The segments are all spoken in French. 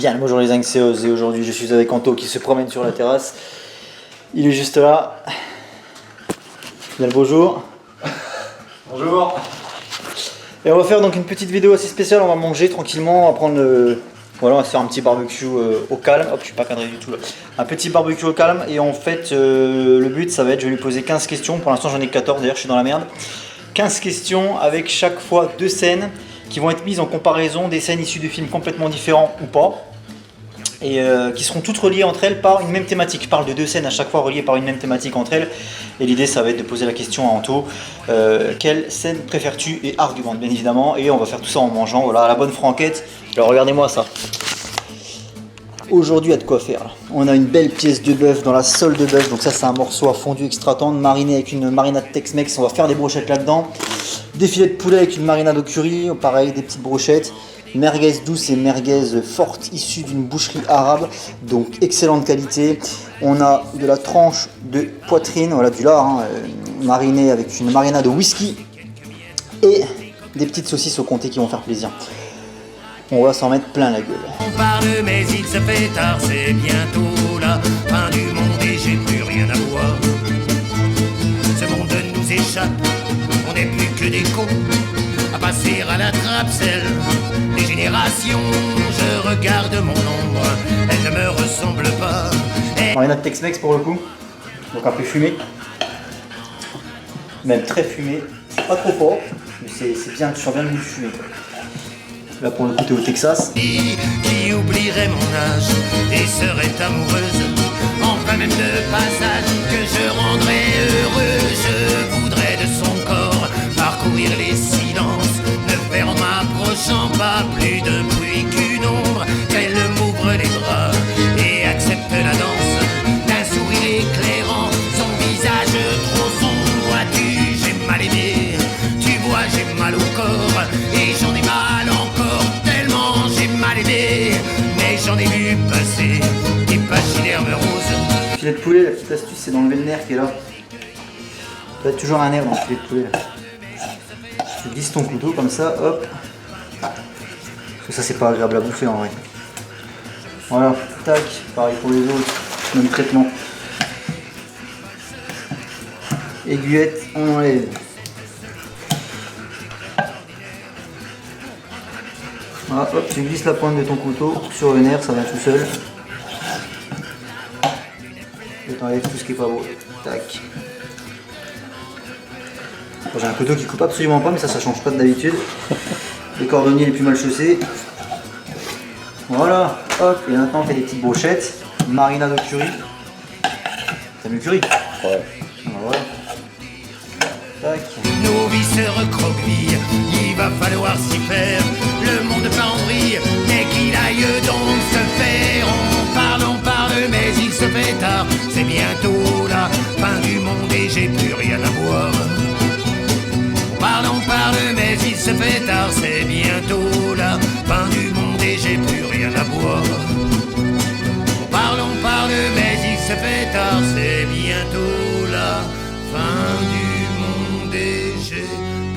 Bien, bonjour les anxieuses, et aujourd'hui je suis avec Anto qui se promène sur la terrasse. Il est juste là. Bien le bonjour. Bonjour. Et on va faire donc une petite vidéo assez spéciale, on va manger tranquillement, on va prendre le... Voilà, on va se faire un petit barbecue au calme. Hop, je suis pas cadré du tout là. Un petit barbecue au calme et en fait le but ça va être, je vais lui poser 15 questions. Pour l'instant j'en ai 14, d'ailleurs je suis dans la merde. 15 questions avec chaque fois 2 scènes qui vont être mises en comparaison des scènes issues de films complètement différents ou pas. Et qui seront toutes reliées entre elles par une même thématique. Je parle de 2 scènes à chaque fois reliées par une même thématique entre elles. Et l'idée ça va être de poser la question à Anto. Quelle scène préfères-tu? Et argumente bien évidemment. Et on va faire tout ça en mangeant, voilà, à la bonne franquette. Alors regardez-moi ça. Aujourd'hui, il y a de quoi faire. Là. On a une belle pièce de bœuf dans la sole de bœuf. Donc ça, c'est un morceau à fondu extra tendre, mariné avec une marinade Tex-Mex. On va faire des brochettes là-dedans. Des filets de poulet avec une marinade au curry. Pareil, des petites brochettes. Merguez douce et merguez forte issue d'une boucherie arabe. Donc excellente qualité. On a de la tranche de poitrine, voilà du lard, hein, mariné avec une marinade au whisky. Et des petites saucisses au comté qui vont faire plaisir. On va s'en mettre plein la gueule. On parle mais il se fait tard, c'est bientôt la fin du monde et j'ai plus rien à voir. Ce monde nous échappe, on n'est plus que des cons à passer à la trappe-selle des générations. Je regarde mon ombre, elle ne me ressemble pas. Marinade Tex-Mex pour le coup, donc un peu fumé, même très fumé, c'est pas trop fort, mais c'est bien, tu sens bien le goût du fumé quoi. Là pour le coup t'es au Texas. Qui oublierait mon âge et serait amoureuse, enfin même de passage que je rendrais heureux. Je voudrais de son corps parcourir les silences, ne faire en m'approchant pas plus de bruit qu'une ombre, qu'elle m'ouvre les bras et accepte la danse d'un sourire éclairant, son visage trop sombre. Vois-tu, j'ai mal aimé, tu vois j'ai mal au corps et j'en ai mal encore tellement j'ai mal aimé, mais j'en ai vu passer des pachydermes roses. Filet de poulet, la petite astuce c'est d'enlever le nerf qui est là. Tu as toujours un nerf dans le filet de poulet là. Tu glisses ton couteau comme ça, hop. Parce que ça c'est pas agréable à bouffer en vrai. Voilà, tac, pareil pour les autres, même traitement. Aiguillette, on enlève. Voilà, hop, tu glisses la pointe de ton couteau sur le nerf, ça va tout seul. Et t'enlèves tout ce qui est pas beau. Tac. J'ai un couteau qui coupe absolument pas, mais ça change pas de d'habitude. Le cordonnier est plus mal chaussé. Voilà, hop, et maintenant on fait des petites brochettes. Marinade au curry. T'aimes le curry? Ouais. Voilà. Tac. Nos vies se recroquevillent, il va falloir s'y faire. Le monde part en vrille, mais qu'il aille donc se faire. On parle, mais il se fait tard. C'est bientôt la fin du monde et j'ai plus rien à boire. On parle, mais il se fait tard. C'est bientôt la fin du monde et j'ai plus rien à boire. On parle, mais il se fait tard. C'est bientôt la fin du monde et j'ai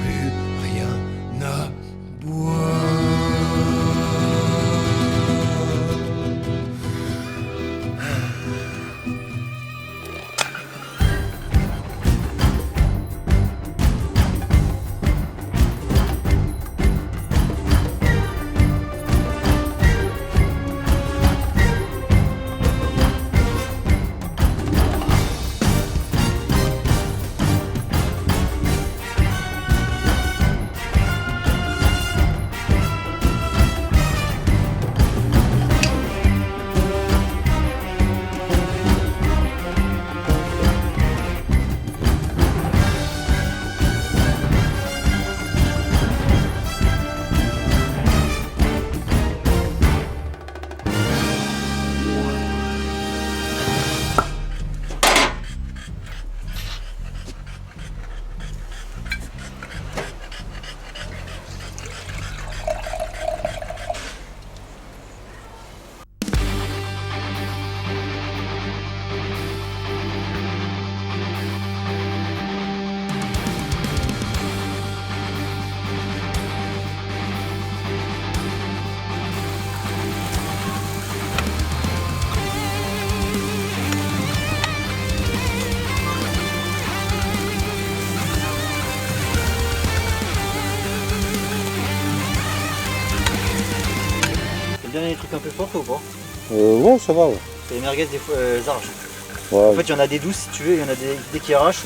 plus rien à boire. donner des trucs un peu forts ou pas? Ouais, ça va, ouais. C'est les merguez des fois, arrachent. Ouais. En fait, il y en a des douces si tu veux, il y en a des qui arrachent.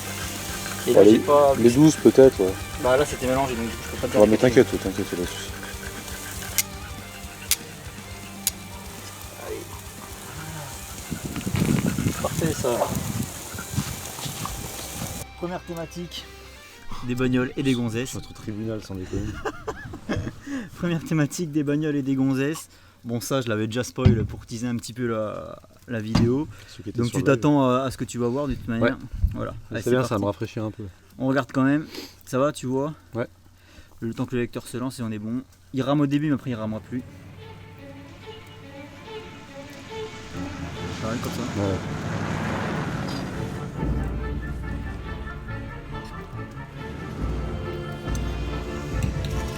Et là, Ouais, j'ai pas. les 12 peut-être, ouais. Bah là, c'était mélangé donc je peux pas te dire. Ouais, mais t'inquiète, pas de soucis. Parfait ça. Première thématique, des bagnoles et des gonzesses. Notre tribunal sans déconner. Première thématique, des bagnoles et des gonzesses. Bon ça je l'avais déjà spoil pour teaser un petit peu la vidéo. Donc tu t'attends à ce que tu vas voir de toute manière. Ouais. Voilà. Allez, C'est bien, parti. ça va me rafraîchir un peu. On regarde quand même. Ça va, tu vois? Ouais. Le temps que le lecteur se lance et on est bon. Il rame au début mais après il ramera plus. Ça va comme ça. Ouais.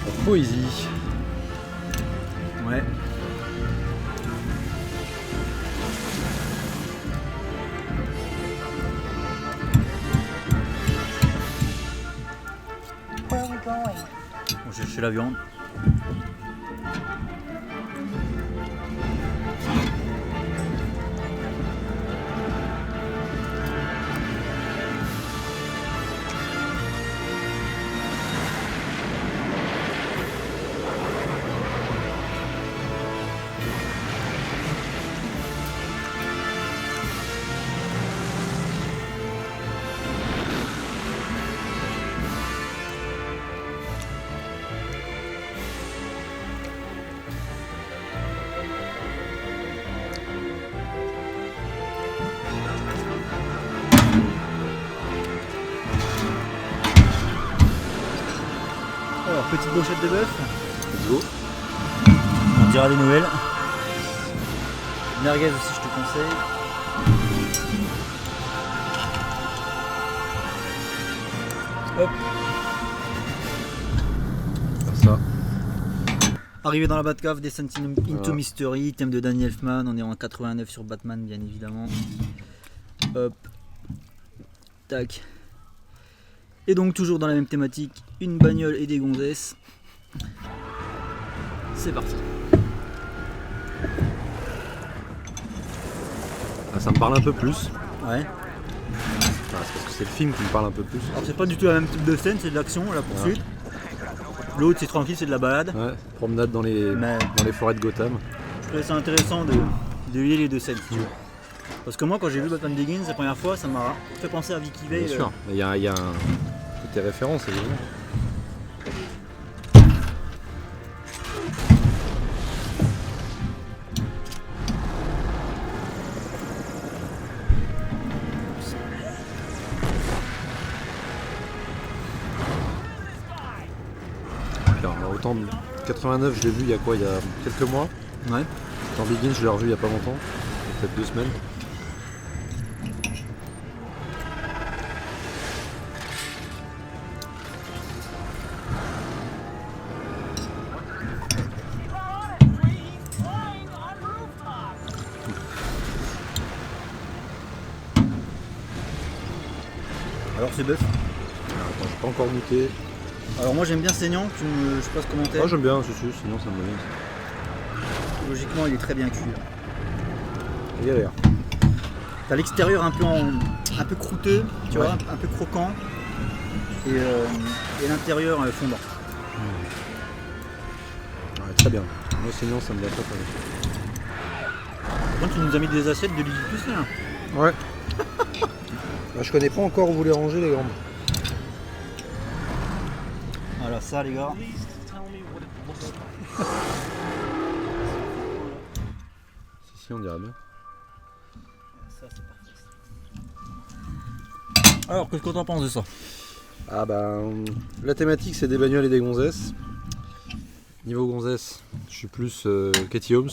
La poésie. Ouais. Where are we going? On cherche la viande. Alors, petite brochette de bœuf. Let's go. On dira des nouvelles. Merguez aussi, je te conseille. Hop. Faire ça. Arrivé dans la Batcave, Descent into Voilà. Mystery, thème de Danny Elfman, on est en 89 sur Batman bien évidemment. Hop. Tac. Et donc toujours dans la même thématique, une bagnole et des gonzesses. C'est parti. Ah, ça me parle un peu plus. Ouais. Ah, c'est parce que c'est le film qui me parle un peu plus. Alors c'est pas du tout la même type de scène, c'est de l'action, la poursuite. L'autre c'est tranquille, c'est de la balade. Ouais, promenade dans les forêts de Gotham. Je trouvais ça intéressant de lier les deux scènes si tu veux. Parce que moi quand j'ai vu Batman Begins la première fois, ça m'a fait penser à Vicky Vale. Bien sûr, il y a un côté référence, évidemment. Alors, autant de 89, je l'ai vu il y a quoi? Il y a quelques mois. Ouais. Dans Begins, je l'ai revu il y a pas longtemps, peut-être 2 semaines. Alors c'est bœuf. Attends, j'ai pas encore goûté. Alors moi j'aime bien saignant, je sais pas ce commentaire. Ah, j'aime bien, sinon ça me va bien. Logiquement il est très bien cuit. Il galère. T'as l'extérieur un peu croûteux, tu vois, un peu croquant. Et l'intérieur fondant. Ouais, très bien. Moi, sinon, ça me va pas très bien. Par contre tu nous as mis des assiettes de Lillipus là. Ouais. Bah, je connais pas encore où vous les rangez, les grandes. Voilà ça les gars. Si, on dirait bien. Ça, c'est parfait. Alors qu'est-ce que t'en penses de ça? Ah bah, la thématique, c'est des bagnoles et des gonzesses. Niveau gonzesse, je suis plus Katie Holmes.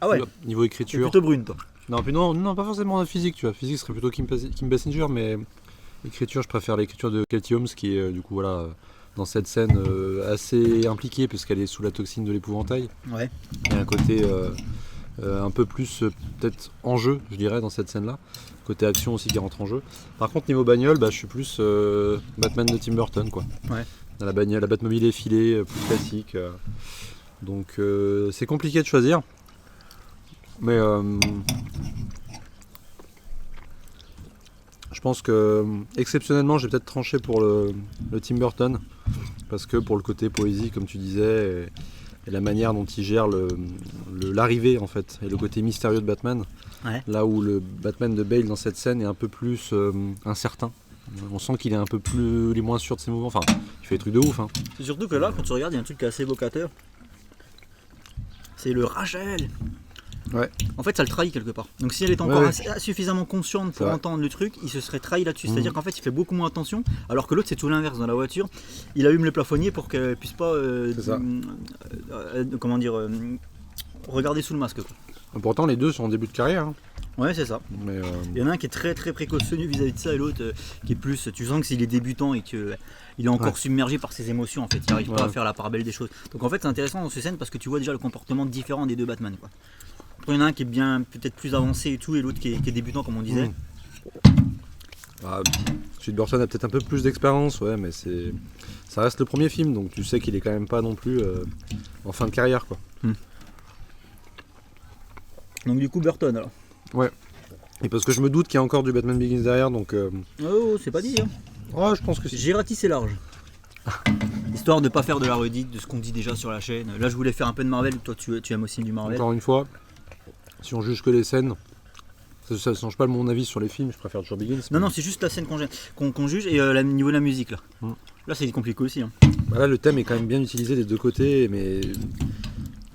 Ah ouais, Niveau tu es écriture. plutôt brune toi. Non, puis non, pas forcément la physique, tu vois. Physique serait plutôt Kim Basinger, mais écriture, je préfère l'écriture de Katie Holmes, qui est du coup voilà dans cette scène assez impliquée puisqu'elle est sous la toxine de l'épouvantail. Ouais. Il y a un côté un peu plus peut-être en jeu, je dirais, dans cette scène-là. Côté action aussi qui rentre en jeu. Par contre, niveau bagnole, bah, je suis plus Batman de Tim Burton, quoi. Ouais. La bagnole, la Batmobile effilée, plus classique. Donc c'est compliqué de choisir. Mais je pense que exceptionnellement, j'ai peut-être tranché pour le Tim Burton. Parce que pour le côté poésie, comme tu disais, et la manière dont il gère l'arrivée en fait, et le côté mystérieux de Batman, Ouais. là où le Batman de Bale dans cette scène est un peu plus incertain. On sent qu'il est un peu plus, il est moins sûr de ses mouvements. Enfin, il fait des trucs de ouf. Hein. C'est surtout que là, quand tu regardes, il y a un truc qui est assez évocateur. C'est le Rachel. Ouais. En fait, ça le trahit quelque part. Donc si elle est encore Ouais. suffisamment consciente C'est pour vrai. entendre le truc, il se serait trahi là-dessus. Mhm. C'est-à-dire qu'en fait, il fait beaucoup moins attention, alors que l'autre, c'est tout l'inverse. Dans la voiture, il allume le plafonnier pour qu'elle puisse pas, C'est ça. comment dire, regarder sous le masque, quoi. Pourtant, les deux sont en début de carrière. Hein. Ouais, c'est ça. Mais Il y en a un qui est très très précautionneux vis-à-vis de ça et l'autre qui est plus. Tu sens que s'il est débutant et qu'il est encore Ouais. submergé par ses émotions, en fait, il n'arrive pas à Ouais. faire la part belle des choses. Donc en fait, c'est intéressant dans cette scène parce que tu vois déjà le comportement différent des deux Batman, quoi. Après, il y en a un qui est bien peut-être plus avancé et tout, et l'autre qui est débutant, comme on disait. Celui de Burton a peut-être un peu plus d'expérience, ouais, mais ça reste le premier film, donc tu sais qu'il est quand même pas non plus en fin de carrière, quoi. Donc du coup, Burton alors. Et parce que je me doute qu'il y a encore du Batman Begins derrière, donc Oh, c'est pas dit, hein. ouais, je pense que si. J'ai ratissé large. Histoire de pas faire de la redite de ce qu'on dit déjà sur la chaîne. Là, je voulais faire un peu de Marvel, toi tu aimes aussi du Marvel. Encore une fois, si on juge que les scènes, ça ne change pas mon avis sur les films, je préfère toujours Begins. Non, non, c'est juste la scène qu'on juge et le niveau de la musique là. Mm. Là, c'est compliqué aussi, hein. Bah là, le thème est quand même bien utilisé des deux côtés, mais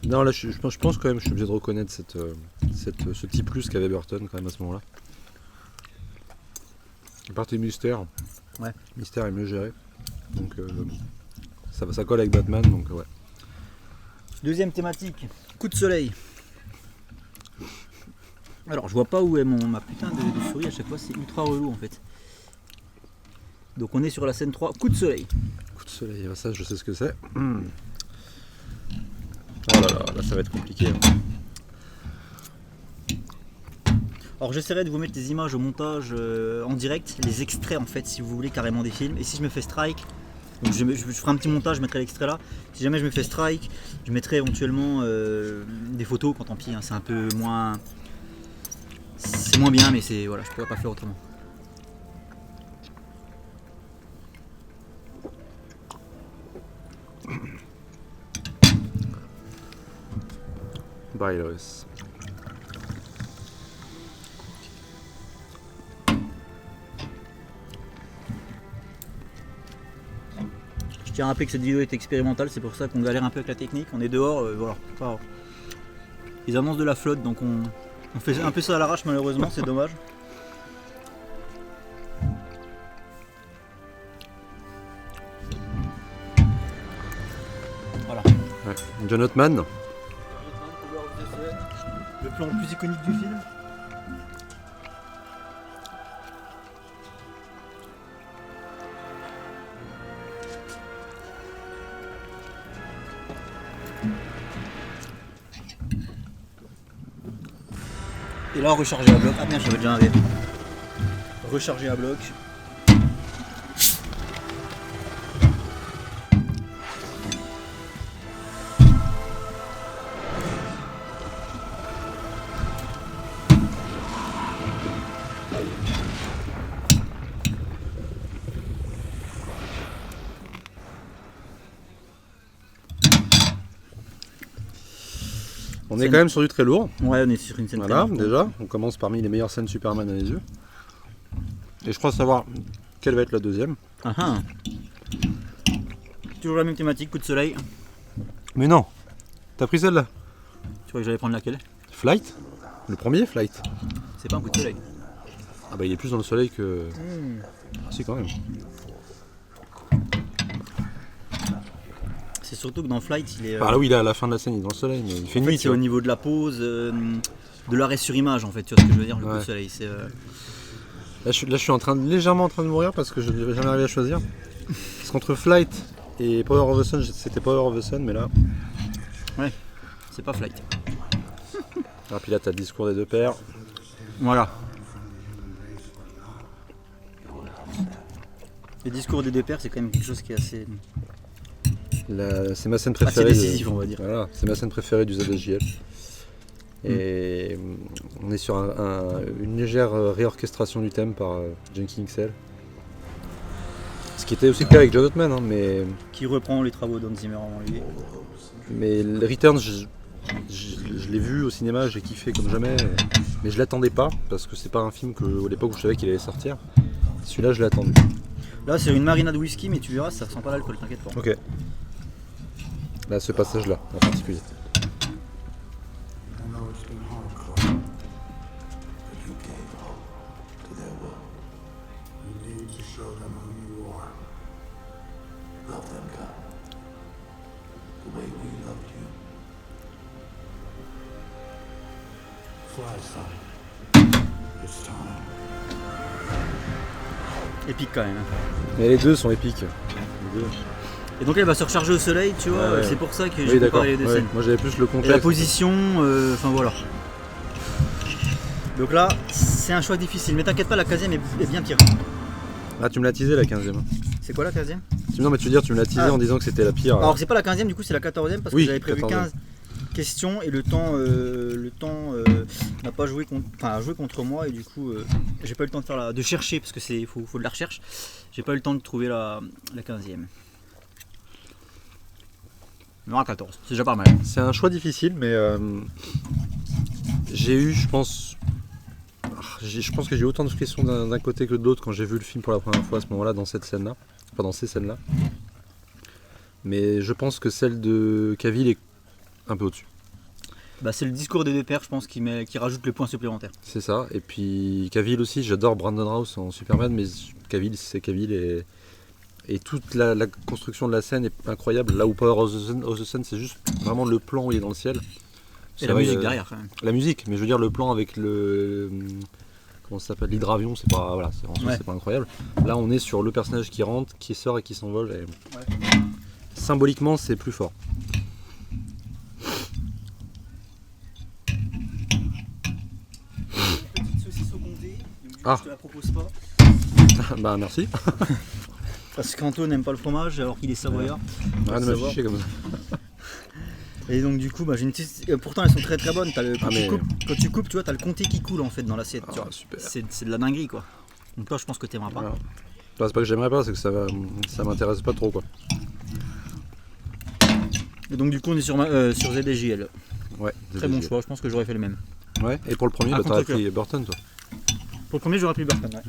non, là, je pense quand même, je suis obligé de reconnaître ce petit plus qu'avait Burton quand même à ce moment-là. La partie mystère, Ouais. Mystère est mieux géré, donc ça colle avec Batman, donc ouais. Deuxième thématique, coup de soleil. Alors, je vois pas où est ma putain de souris à chaque fois, c'est ultra relou en fait. Donc, on est sur la scène 3, coup de soleil. Coup de soleil, ça je sais ce que c'est. Oh là là, là ça va être compliqué. Hein. Alors, j'essaierai de vous mettre les images au montage en direct, les extraits en fait, si vous voulez, carrément des films. Et si je me fais strike, donc je ferai un petit montage, je mettrai l'extrait là. Si jamais je me fais strike, je mettrai éventuellement des photos, quand tant pis, hein, c'est un peu moins. C'est moins bien, mais c'est voilà, je pourrais pas faire autrement. Bylus. Je tiens à rappeler que cette vidéo est expérimentale, c'est pour ça qu'on galère un peu avec la technique. On est dehors, voilà. Enfin, ils annoncent de la flotte, donc on fait un peu ça à l'arrache malheureusement, c'est dommage. Voilà. Ouais. John Ottman. Le plan le plus iconique du film. Et là, recharger à bloc. Ah bien, j'avais déjà un rêve. Recharger à bloc. On est quand même sur du très lourd. Ouais, on est sur une scène Voilà, très déjà, on commence parmi les meilleures scènes Superman à mes yeux. Et je crois savoir quelle va être la deuxième. Ah ah. Toujours la même thématique, coup de soleil. Mais non, t'as pris celle-là. Tu crois que j'allais prendre laquelle? Flight. Le premier Flight. C'est pas un coup de soleil. Ah bah il est plus dans le soleil que... Ah si quand même. C'est surtout que dans Flight, il est. Ah là oui, là à la fin de la scène il est dans le soleil, mais il fait en nuit. fait, tu c'est au vois. niveau de la pose, de l'arrêt sur image en fait, tu vois ce que je veux dire, le coup Ouais. de soleil. C'est, Là je suis légèrement en train de mourir parce que je n'ai jamais arrivé à choisir. Parce qu'entre Flight et Power of the Sun, c'était Power of the Sun, mais là... c'est pas Flight. Ah puis là t'as le discours des deux pères. Voilà. Le discours des deux pères, c'est quand même quelque chose qui est assez. C'est ma scène Assez préférée. décisif, on va dire. Voilà, c'est ma scène préférée du ZSJL. Et on est sur une légère réorchestration du thème par Junkie XL. Ce qui était aussi le cas avec John Ottman, hein, Qui reprend les travaux d'Hans Zimmer avant lui. mais le Returns, je l'ai vu au cinéma, j'ai kiffé comme jamais, mais je l'attendais pas parce que c'est pas un film que à l'époque où je savais qu'il allait sortir. Celui-là, je l'ai attendu. Là, c'est une marina de whisky, mais tu verras, ça sent pas l'alcool, t'inquiète pas. Ok. Là, ce passage-là, en particulier. I know it's been hard, Clark, but you gave hope to their will. You need to show them who you are. Love them, God. The way we loved you. Fly, son. It's time. Épique quand même. Hein. Mais les deux sont épiques. Les deux. Et donc elle va se recharger au soleil, tu vois, Ouais. c'est pour ça que Oui, j'ai d'accord. comparé les deux Ouais. scènes. Moi, j'avais plus le Et contexte. la position, enfin voilà. Donc là, c'est un choix difficile, mais t'inquiète pas, la 15e est bien pire. Ah, tu me l'as teasé la 15e. C'est quoi la 15e? Non, mais tu veux dire, tu me l'as teasé Ah. en disant que c'était la pire. Alors c'est pas la 15e, du coup c'est la 14e parce Oui, que j'avais prévu 14e. 15 questions et le temps n'a pas joué contre, enfin, a joué contre moi et du coup j'ai pas eu le temps de faire de chercher parce que faut de la recherche. J'ai pas eu le temps de trouver la 15e. Non, à 14, c'est déjà pas mal. C'est un choix difficile, mais j'ai eu, je pense que j'ai eu autant de frissons d'un côté que de l'autre quand j'ai vu le film pour la première fois à ce moment-là, dans cette scène-là, enfin dans ces scènes-là. Mais je pense que celle de Cavill est un peu au-dessus. Bah, c'est le discours des deux pères, je pense, qui rajoute le point supplémentaire. C'est ça. Et puis Cavill aussi, j'adore Brandon Routh en Superman, mais Cavill, c'est Cavill et toute la construction de la scène est incroyable. Là où Power of the Sun, c'est juste vraiment le plan où il est dans le ciel. Et la musique derrière quand même. La musique, mais je veux dire le plan avec comment ça s'appelle, l'hydravion, c'est pas voilà, c'est pas incroyable. Là, on est sur le personnage qui rentre, qui sort et qui s'envole. Et symboliquement, c'est plus fort. Petite saucisse au comté, donc Ah. je te la propose pas. Bah merci. Parce qu'Anto n'aime pas le fromage alors qu'il est savoyard. Rien de savoir. m'afficher comme ça. Et donc du coup, bah, j'ai une petite... pourtant elles sont très très bonnes. Quand, mais- quand tu coupes, tu vois, t'as le comté qui coule en fait dans l'assiette. tu Ah, vois. super. C'est de la dinguerie quoi. Donc toi, je pense que t'aimeras pas. Voilà. Bah, c'est pas que j'aimerais pas, c'est que ça m'intéresse pas trop quoi. Et donc du coup, on est sur ZDJL. Ouais. Très bon choix. Je pense que j'aurais fait le même. Ouais. Et pour le premier, À bah, t'aurais contre-cœur. pris Burton toi. Pour le premier, j'aurais pris Burton. Ouais.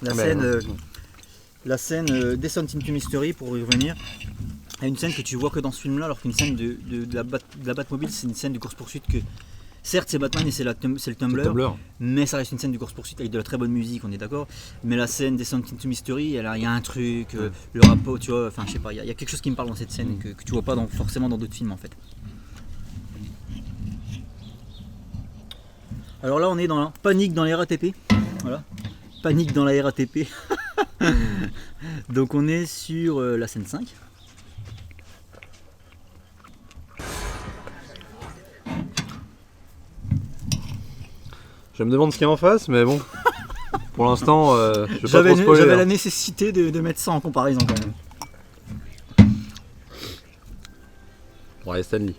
La Ah, mais, scène, non. la scène Descent into Mystery, pour y revenir, est une scène que tu vois que dans ce film-là, alors qu'une scène de la Batmobile, c'est une scène de course-poursuite que, certes, c'est Batman et c'est le Tumblr, Tumblr. mais ça reste une scène de course-poursuite avec de la très bonne musique, on est d'accord. Mais la scène Descent into Mystery, il y a un truc, le rapport, tu vois, enfin, je sais pas, il y a quelque chose qui me parle dans cette scène que tu vois pas forcément dans d'autres films en fait. Alors là, on est dans la panique dans les RATP. Voilà. Panique dans la RATP. Donc on est sur la scène 5. Je me demande ce qu'il y a en face, mais bon. Pour l'instant, je vais pas J'avais trop spoiler. la hein. nécessité de mettre ça en comparaison quand même. Ouais, Stanley.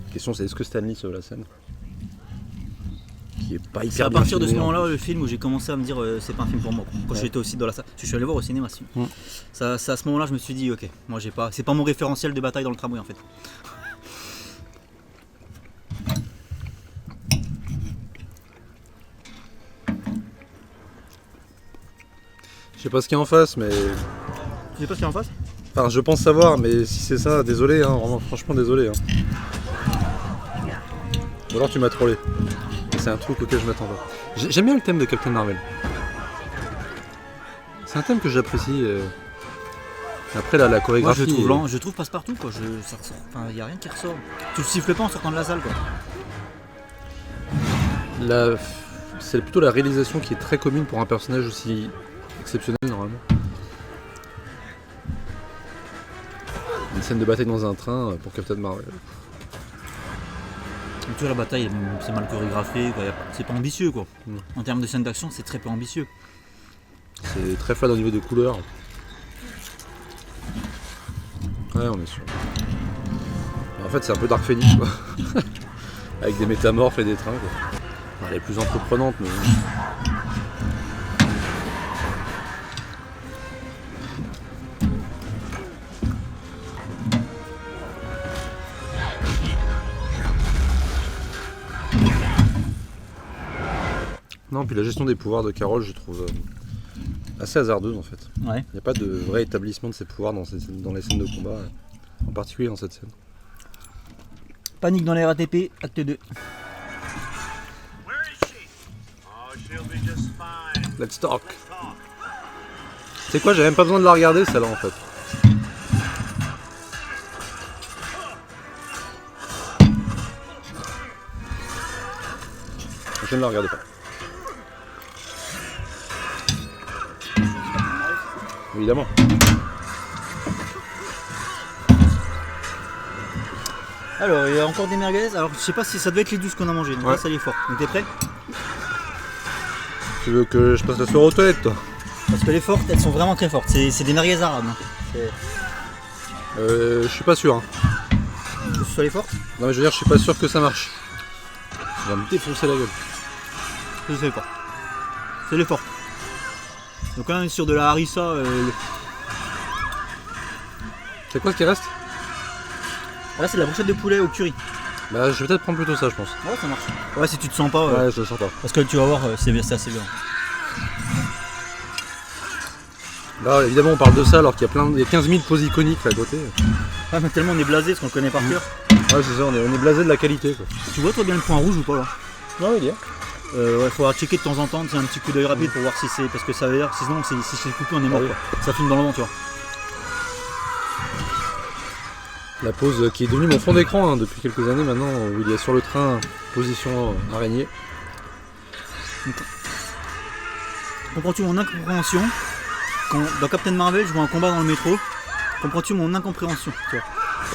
La question c'est est-ce que Stanley sauve la scène? Qui est pas hyper C'est à bien partir de ce filmé, en moment-là le film où j'ai commencé à me dire c'est pas un film pour moi. Quand Ouais. j'étais aussi dans la salle, je suis allé voir au cinéma. C'est à ce moment-là je me suis dit ok, moi j'ai pas, c'est pas mon référentiel de bataille dans le tramway en fait. Je sais pas ce qu'il y a en face, mais. Tu sais pas ce qu'il y a en face? Enfin, je pense savoir, mais si c'est ça, désolé, hein, vraiment, franchement désolé. Hein. Ou alors tu m'as trollé. C'est un truc auquel je m'attends pas. J'aime bien le thème de Captain Marvel. C'est un thème que j'apprécie. Après, la Moi chorégraphie. je trouve lent, je trouve passe-partout quoi. Enfin, y a rien qui ressort. Tu le siffles pas en sortant de la salle quoi. C'est plutôt la réalisation qui est très commune pour un personnage aussi exceptionnel normalement. Une scène de bataille dans un train pour Captain Marvel. Tu vois la bataille c'est mal chorégraphié, quoi. C'est pas ambitieux quoi. En termes de scène d'action c'est très peu ambitieux. C'est très fade au niveau de couleurs. Ouais, on est sûr. En fait, c'est un peu Dark Phoenix, quoi. Avec des métamorphes et des trains, quoi. Enfin, elle est plus entreprenante, mais... Non, puis la gestion des pouvoirs de Carol, je trouve assez hasardeuse en fait. Ouais. Il n'y a pas de vrai établissement de ses pouvoirs dans les scènes de combat, en particulier dans cette scène. Panique dans les RATP, acte 2. Let's talk. C'est quoi, j'ai même pas besoin de la regarder celle-là en fait. Je ne la regarde pas. Évidemment. Alors, il y a encore des merguez. Alors, je sais pas si ça devait être les 12 qu'on a mangé. Donc Ouais. là, ça y est fort. Donc, t'es prêt? Tu veux que je passe la soirée aux toilettes, toi? Parce que les fortes, elles sont vraiment très fortes. C'est des merguez arabes. Hein. Je suis pas sûr. Hein. Que ce soit les fortes, Non mais je veux dire, je suis pas sûr que ça marche. Ça va me défoncer la gueule. je sais pas. C'est les fortes. Donc là, on est sur de la harissa. C'est quoi ce qui reste? Là, c'est de la brochette de poulet au curry. Bah je vais peut-être prendre plutôt ça, je pense. Ouais, ça marche. Ouais, si tu te sens pas. Ouais, je le sens pas. Parce que tu vas voir, c'est assez bien. Là évidemment on parle de ça alors qu'il y a il y a 15 000 poses iconiques là à côté. Ouais, mais tellement on est blasé parce qu'on le connaît par cœur. Ouais c'est ça, on est blasé de la qualité quoi. Tu vois, toi, bien le point rouge ou pas là? Non il y a. Ouais, faudra checker de temps en temps, un petit coup d'œil rapide pour voir si c'est. Parce que ça veut dire, sinon, si c'est coupé, on est mort Ah oui. quoi. Ça filme dans le vent, tu vois. La pose qui est devenue mon fond d'écran depuis quelques années maintenant, où il est sur le train, position araignée. Comprends-tu mon incompréhension quand dans Captain Marvel je vois un combat dans le métro? Comprends-tu mon incompréhension, tu vois?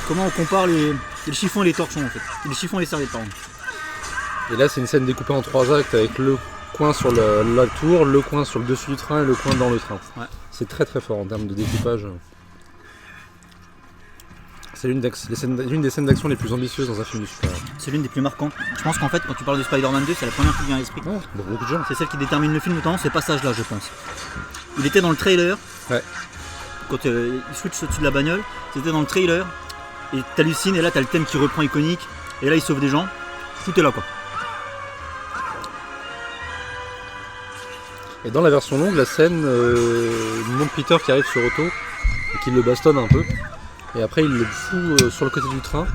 Comment on compare les chiffons et les torchons en fait? Les chiffons et les serviettes pardon. Et là c'est une scène découpée en 3 actes avec le coin sur la tour, le coin sur le dessus du train et le coin dans le train. Ouais. C'est très très fort en termes de découpage. C'est l'une des scènes d'action les plus ambitieuses dans un film du super-héros. C'est l'une des plus marquantes. Je pense qu'en fait quand tu parles de Spider-Man 2, c'est la première qui vient à l'esprit. Ouais, pour beaucoup de gens. C'est celle qui détermine le film, notamment ce passage-là, je pense. Il était dans le trailer. Ouais. Quand il switch au-dessus de la bagnole, c'était dans le trailer. Et t'hallucines, et là t'as le thème qui reprend iconique. Et là il sauve des gens. Tout est là quoi. Et dans la version longue, la scène montre Peter qui arrive sur Otto et qui le bastonne un peu. Et après il le fout sur le côté du train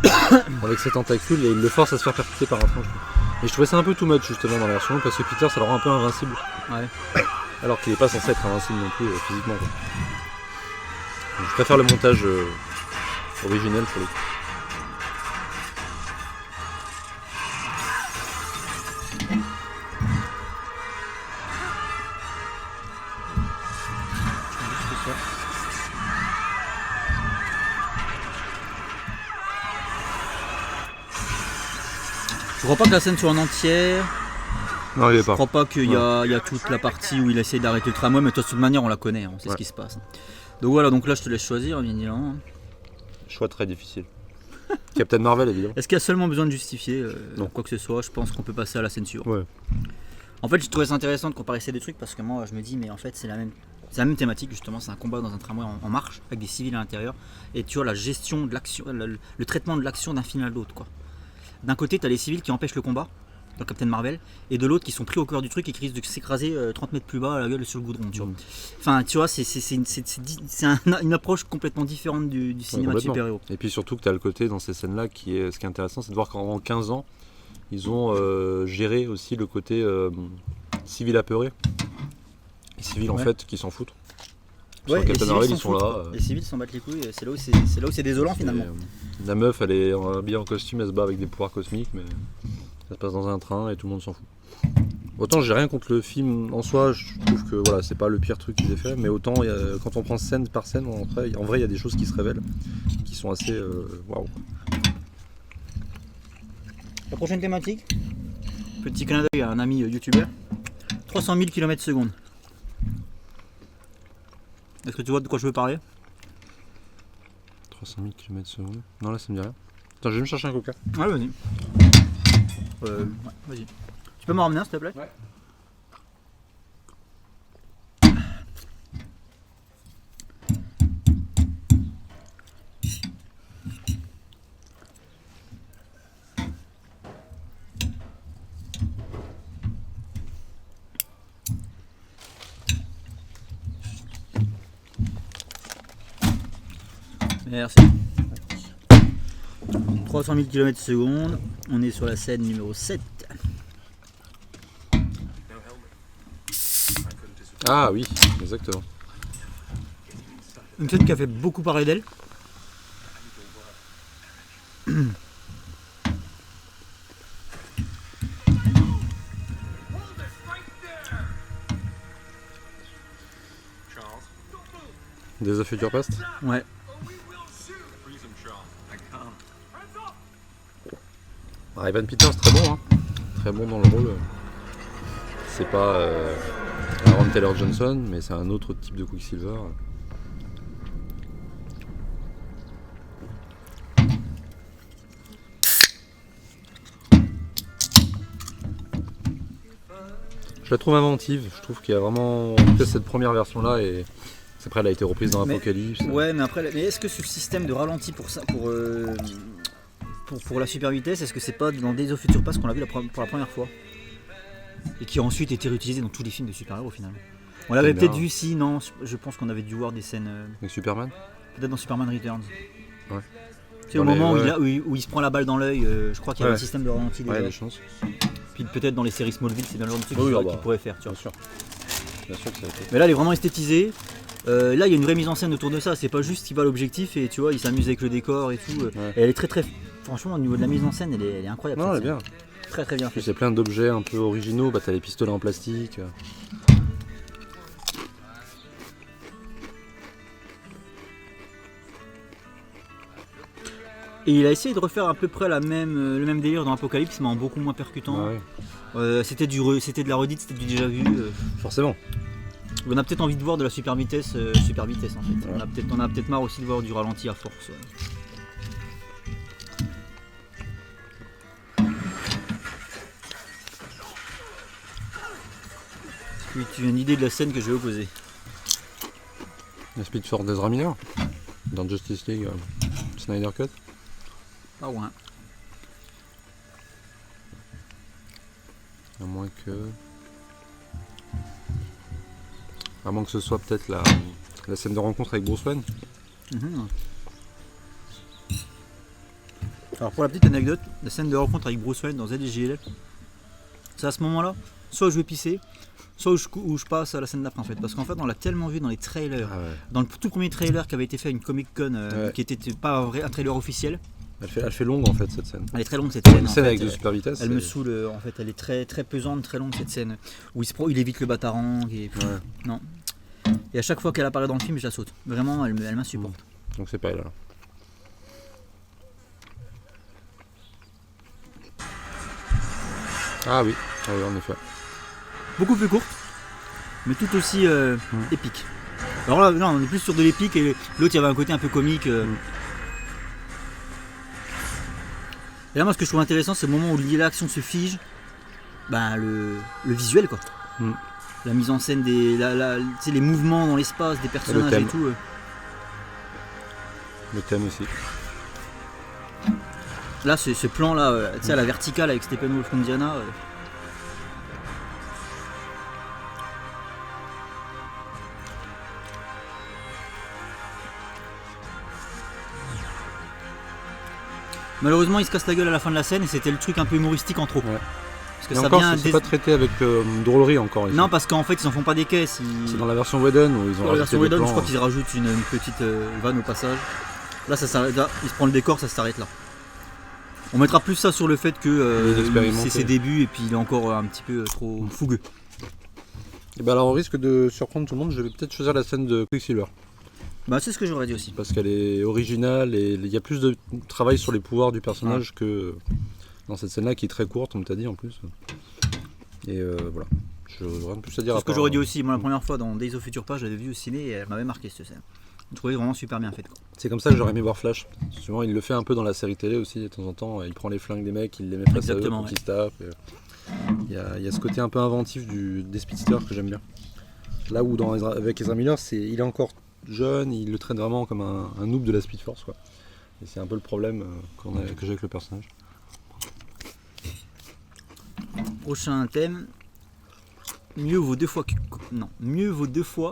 avec ses tentacules et il le force à se faire percuter par un train. Et je trouvais ça un peu too much justement dans la version longue parce que Peter ça le rend un peu invincible. Ouais. Alors qu'il n'est pas censé être invincible non plus physiquement. Quoi. Donc, je préfère le montage originel pour le coup. Je crois pas que la scène soit en entière. Non, il est Je pas. crois pas qu'il y a toute la partie où il essaye d'arrêter le tramway, mais de toute manière on la connaît, on sait ce qui se passe. Donc voilà, donc là je te laisse choisir bien évidemment. Choix très difficile. Captain Marvel évidemment. Est-ce qu'il y a seulement besoin de justifier Non. quoi que ce soit? Je pense qu'on peut passer à la scène suivante. Ouais. En fait, je trouvais ça intéressant de comparer ces deux trucs parce que moi je me dis, mais en fait c'est la même thématique justement, c'est un combat dans un tramway en marche avec des civils à l'intérieur et tu vois la gestion de l'action, le traitement de l'action d'un film à l'autre quoi. D'un côté, tu as les civils qui empêchent le combat dans Captain Marvel et de l'autre qui sont pris au cœur du truc et qui risquent de s'écraser 30 mètres plus bas à la gueule sur le goudron, tu vois. Enfin, tu vois, c'est une approche complètement différente du cinéma de complètement. super-héros. Et puis surtout que tu as le côté dans ces scènes-là ce qui est intéressant, c'est de voir qu'en 15 ans, ils ont géré aussi le côté civil apeuré. Les civils en Ouais. fait qui s'en foutent. Ouais, Sur Captain les Marvel, civils ils sont s'en là. foutent, quoi. Les civils s'en battent les couilles, c'est là où c'est désolant finalement. La meuf, elle est habillée en costume, elle se bat avec des pouvoirs cosmiques, mais ça se passe dans un train et tout le monde s'en fout. Autant j'ai rien contre le film en soi, je trouve que voilà, c'est pas le pire truc qu'ils aient fait, mais autant quand on prend scène par scène, en vrai il y a des choses qui se révèlent, qui sont assez waouh. La prochaine thématique, petit clin d'œil à un ami youtubeur, 300 000 km/s. Est-ce que tu vois de quoi je veux parler? 300 000 km/s. Non là ça me dit rien. Attends, je vais me chercher un coca. Ouais, vas-y. Ouais, vas-y. Tu peux m'en ramener un, s'il te plaît? Ouais. Merci. 300 000 km/s, on est sur la scène numéro 7. Ah oui, exactement. Une scène qui a fait beaucoup parler d'elle. Days of Future Past. Ouais. Evan Peters, très bon, hein. Très bon dans le rôle. C'est pas Aaron Taylor Johnson, mais c'est un autre type de Quicksilver. Je la trouve inventive, je trouve qu'il y a vraiment. En tout cas, cette première version-là, et après, elle a été reprise dans Mais- Apocalypse. Ouais, mais après, mais est-ce que ce système de ralenti pour ça, pour la super vitesse, est-ce que c'est pas dans Days of Future Past qu'on l'a vu pour la première fois et qui a ensuite été réutilisé dans tous les films de super-héros finalement? On l'avait Bien. peut-être vu, si, non, je pense qu'on avait dû voir des scènes, Avec Superman. peut-être dans Superman Returns. Ouais. C'est au Dans les- moment ouais. où il se prend la balle dans l'œil, je crois qu'il y avait Ouais. un système de ralenti déjà. Ouais, des chances. Puis peut-être dans les séries Smallville, c'est bien le genre de truc Oui, qu'il ah bah. pourrait faire. Tu vois. Bien sûr. Bien sûr que ça a été. Mais là, elle est vraiment esthétisée. Là, il y a une vraie mise en scène autour de ça. C'est pas juste qu'il va à l'objectif et tu vois, il s'amuse avec le décor et tout. Ouais. Et elle est très. Franchement, au niveau de la mise en scène, elle est incroyable. Non, elle cette est bien. scène. Très très bien Puis fait. c'est plein d'objets un peu originaux. Bah, t'as les pistolets en plastique. Et il a essayé de refaire à peu près le même délire dans Apocalypse, mais en beaucoup moins percutant. Ah ouais. C'était de la redite, c'était du déjà vu. Forcément. On a peut-être envie de voir de la super vitesse en fait. Ouais. On a peut-être marre aussi de voir du ralenti à force. Puis tu as une idée de la scène que je vais opposer. La Speed Force d'Ezra Miller. Dans Justice League Snyder Cut. Ah ouais. À moins que. À moins que ce soit peut-être la scène de rencontre avec Bruce Wayne. Mhm. Alors pour la petite anecdote, la scène de rencontre avec Bruce Wayne dans ZGL, c'est à ce moment-là, soit je vais pisser, soit où je passe à la scène d'après en fait. Parce qu'en fait on l'a tellement vu dans les trailers, Ah ouais. dans le tout premier trailer qui avait été fait à une Comic Con, Ouais. qui était pas un trailer officiel. Elle fait longue en fait cette scène. Elle est très longue cette scène. Une en scène fait. avec de super vitesse. Elle me c'est- saoule, en fait, elle est très très pesante, très longue cette scène où il évite le batarang et Ouais. non. Et à chaque fois qu'elle apparaît dans le film, je la saute. Vraiment, elle m'insupporte. Donc c'est pas elle alors. Ah oui, en effet. Beaucoup plus courte, mais tout aussi épique. Alors là, on est plus sur de l'épique et l'autre, il y avait un côté un peu comique. Et là, moi, ce que je trouve intéressant, c'est le moment où l'action se fige, ben, le visuel, quoi. Mm. La mise en scène, tu sais, les mouvements dans l'espace des personnages et thème. tout. Le thème aussi. Là, ce plan-là, tu sais, à la verticale avec Steppenwolf contre Diana. Malheureusement, il se casse la gueule à la fin de la scène et c'était le truc un peu humoristique en trop. Ouais. Parce que Et ça encore, vient c'est pas traité avec drôlerie encore. Ici. Non, parce qu'en fait, ils en font pas des caisses. C'est dans la version Whedon où ils ont Dans la rajouté version des Whedon, plans. je crois qu'ils rajoutent une petite vanne au passage. Là, ça s'arrête là. Il se prend le décor, ça s'arrête là. On mettra plus ça sur le fait que Les expérimentés. c'est ses débuts et puis il est encore un petit peu trop fougueux. Et ben alors, au risque de surprendre tout le monde, je vais peut-être choisir la scène de Quicksilver. Bah, c'est ce que j'aurais dit aussi. Parce qu'elle est originale et il y a plus de travail sur les pouvoirs du personnage que dans cette scène-là qui est très courte, on t'a dit en plus. Et voilà. Je rien de plus à dire. C'est à ce que part, j'aurais dit aussi. Moi, la première fois dans Days of Future Past, j'avais vu au ciné et elle m'avait marqué cette scène. J'ai trouvé vraiment super bien fait. Quoi. C'est comme ça que j'aurais aimé voir Flash. Souvent, il le fait un peu dans la série télé aussi, de temps en temps. Il prend les flingues des mecs, il les met face Exactement, à eux pour qu'ils se tapent. Il y a ce côté un peu inventif des speedsters que j'aime bien. Là où avec Ezra Miller, il est encore jeune, il le traite vraiment comme un noob de la Speed Force. Quoi. Et c'est un peu le problème que j'ai avec le personnage. Prochain thème. Mieux vaut deux fois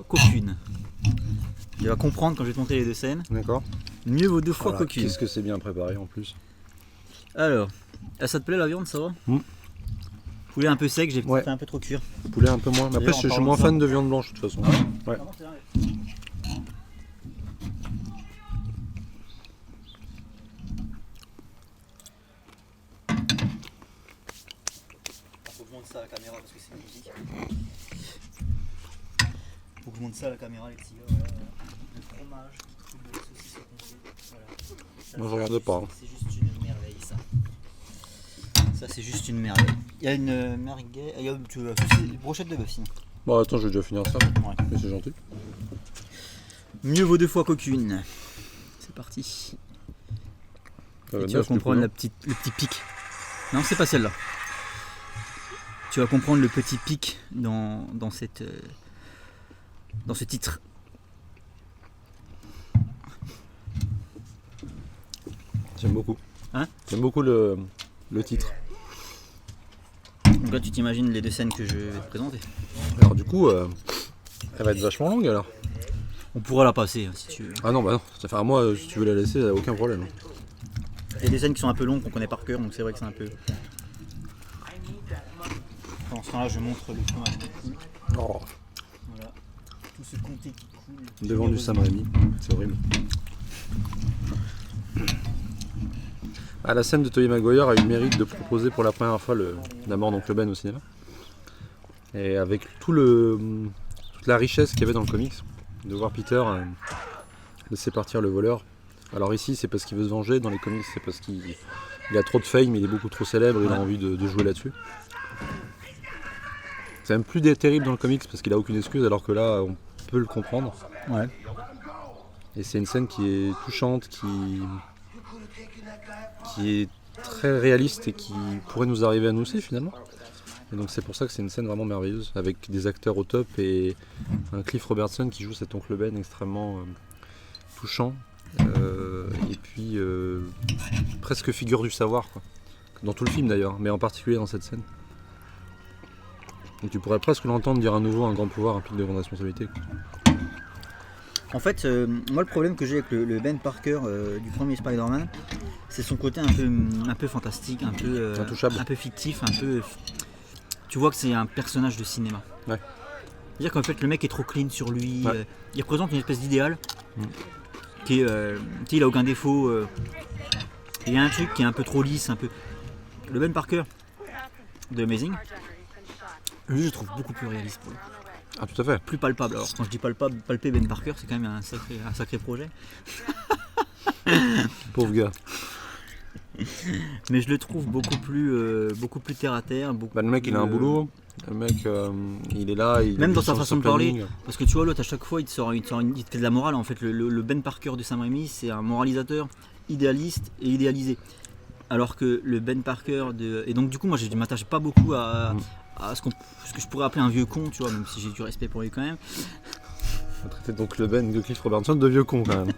qu'aucune. Tu vas comprendre quand je vais te montrer les deux scènes. D'accord. Mieux vaut deux fois Voilà, qu'aucune. qu'est-ce que c'est bien préparé en plus. Alors, ça te plaît la viande, ça va Mm. Poulet un peu sec, j'ai Ouais. fait un peu trop cuire. Poulet un peu moins. Mais après, D'ailleurs, en je suis parlant moins de ça- fan de viande blanche de toute façon. Ouais. Faut que je monte ça à la caméra parce que c'est musique. Faut que je monte ça à la caméra, les petits gars. Voilà. Le fromage, le saucisson complet. Voilà. Ça, Moi, je c'est regarde juste- pas, hein. C'est juste une merveille, ça. Ça, c'est juste une merveille. Il y a une merguez. Il y a une brochette de bœuf sinon. Bon, attends, je vais déjà finir ça. Ouais. Mais c'est gentil. Mieux vaut deux fois qu'aucune. C'est parti. Ça Et va tu bien, vas ce comprendre coup, le petit pic. Non, c'est pas celle-là. Tu vas comprendre le petit pic dans ce titre. J'aime beaucoup. Hein? J'aime beaucoup le titre. Donc là, tu t'imagines les deux scènes que je vais te présenter. Alors du coup, elle va être vachement longue alors. On pourra la passer hein, si tu veux. Ah non, bah non. Enfin, moi, si tu veux la laisser, aucun problème. Il y a des scènes qui sont un peu longues qu'on connaît par cœur, donc c'est vrai que c'est un peu. Pendant ce temps-là, je montre le fromage qui coule. Oh, Voilà. Tout ce comté qui coule. devant du Sam Raimi, c'est horrible. Ah, la scène de Tobey Maguire a eu le mérite de proposer pour la première fois la mort d'Oncle Ben au cinéma. Et avec toute la richesse qu'il y avait dans le comics, de voir Peter laisser partir le voleur. Alors ici, c'est parce qu'il veut se venger, dans les comics, c'est parce qu'il a trop de fame, il est beaucoup trop célèbre, il a envie de jouer là-dessus. C'est même plus terrible dans le comics parce qu'il a aucune excuse, alors que là, on peut le comprendre. Ouais. Et c'est une scène qui est touchante, qui est très réaliste et qui pourrait nous arriver à nous aussi finalement. Et donc c'est pour ça que c'est une scène vraiment merveilleuse, avec des acteurs au top et un Cliff Robertson qui joue cet oncle Ben extrêmement touchant. Et puis presque figure du savoir, quoi. Dans tout le film d'ailleurs, mais en particulier dans cette scène. Donc tu pourrais presque l'entendre dire à nouveau un grand pouvoir implique de grandes responsabilités, quoi. En fait, moi le problème que j'ai avec le Ben Parker du premier Spider-Man, c'est son côté un peu fantastique, un peu Intouchable. un peu fictif, un peu. Tu vois que c'est un personnage de cinéma. Ouais. C'est-à-dire qu'en fait le mec est trop clean sur lui, Ouais. il représente une espèce d'idéal qui est, il a aucun défaut. Il y a un truc qui est un peu trop lisse, un peu. Le Ben Parker de Amazing, lui je trouve beaucoup plus réaliste pour le coup. Ah tout à fait. Plus palpable. Alors quand je dis palper Ben Parker, c'est quand même un sacré projet. Pauvre gars. Mais je le trouve beaucoup plus terre à terre. Bah, le mec il a un boulot, le mec il est là, il Même dans sa change façon son de parler. planning. Parce que tu vois, l'autre à chaque fois il te fait de la morale. En fait, le Ben Parker de Sam Raimi, c'est un moralisateur idéaliste et idéalisé. Alors que le Ben Parker de. Et donc, du coup, moi je ne m'attache pas beaucoup à ce que je pourrais appeler un vieux con, tu vois, même si j'ai du respect pour lui quand même. On traitait donc le Ben de Cliff Robertson de vieux con quand même.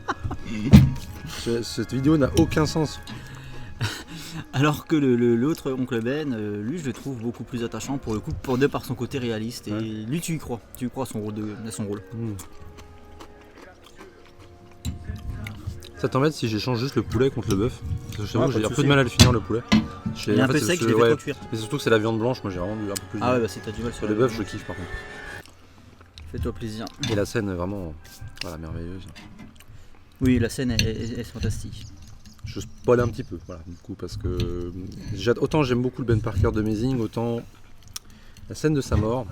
Cette vidéo n'a aucun sens. Alors que l'autre oncle Ben, lui je le trouve beaucoup plus attachant pour le coup, de par son côté réaliste. Et Ouais. lui tu y crois à son rôle. À son rôle. Ça t'embête si j'échange juste le poulet contre le bœuf? Parce que je t'avoue Ouais, que j'ai pas un de peu de souci. mal à le finir le poulet. Il est un peu sec, je l'ai fait trop cuire. Mais surtout que c'est la viande blanche, moi j'ai vraiment un peu plus. Ah ouais, bah c'est t'as du mal sur le bœuf je kiffe par contre. Fais-toi plaisir. Et la scène est vraiment merveilleuse. Oui, la scène est fantastique. Je spoil un petit peu, voilà, du coup, parce que autant j'aime beaucoup le Ben Parker de Amazing, autant la scène de sa mort,